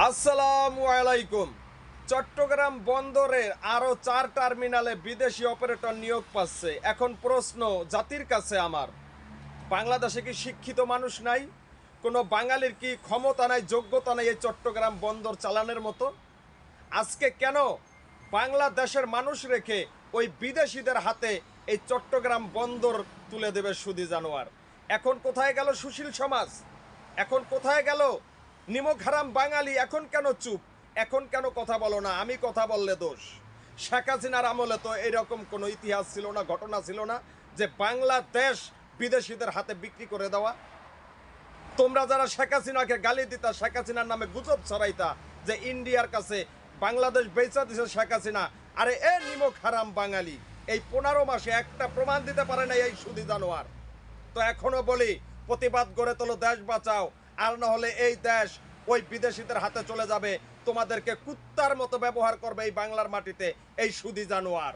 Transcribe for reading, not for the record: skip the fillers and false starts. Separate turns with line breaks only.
আসসালামু আলাইকুম। চট্টগ্রাম বন্দরের আরও 4 টার্মিনালে বিদেশি অপারেটর নিয়োগ পাচ্ছে। এখন প্রশ্ন জাতির কাছে আমার, বাংলাদেশে কি শিক্ষিত মানুষ নাই? কোনো বাঙালির কি ক্ষমতা নাই, যোগ্যতা নাই এই চট্টগ্রাম বন্দর চালানোর মতো? আজকে কেন বাংলাদেশের মানুষ রেখে ওই বিদেশিদের হাতে এই চট্টগ্রাম বন্দর তুলে দেবে সুদি জানোয়ার? এখন কোথায় গেল সুশীল সমাজ? এখন কোথায় গেল নিমক হারাম বাঙালি? এখন কেন চুপ? এখন কেন কথা বলো না? আমি কথা বললে দোষ। শেখ হাসিনার আমলে তো এরকম কোনো ইতিহাস ছিল না, ঘটনা ছিল না যে বাংলাদেশ বিদেশিদের হাতে বিক্রি করে দেওয়া। তোমরা যারা শেখ হাসিনাকে গালি দিতা, শেখ হাসিনার নামে গুজব ছড়াইতা যে ইন্ডিয়ার কাছে বাংলাদেশ বেচা দিছে শেখ হাসিনা, আরে এ নিমক হারাম বাঙালি এই 15 মাসে একটা প্রমাণ দিতে পারে না এই সুদি জানোয়ার। তো এখনো বলি, প্রতিবাদ গড়ে তোলো, দেশ বাঁচাও, আর না হলে এই দেশ ওই বিদেশিদের হাতে চলে যাবে। তোমাদেরকে কুত্তার মতো ব্যবহার করবে এই বাংলার মাটিতে এই সুদি জানোয়ার।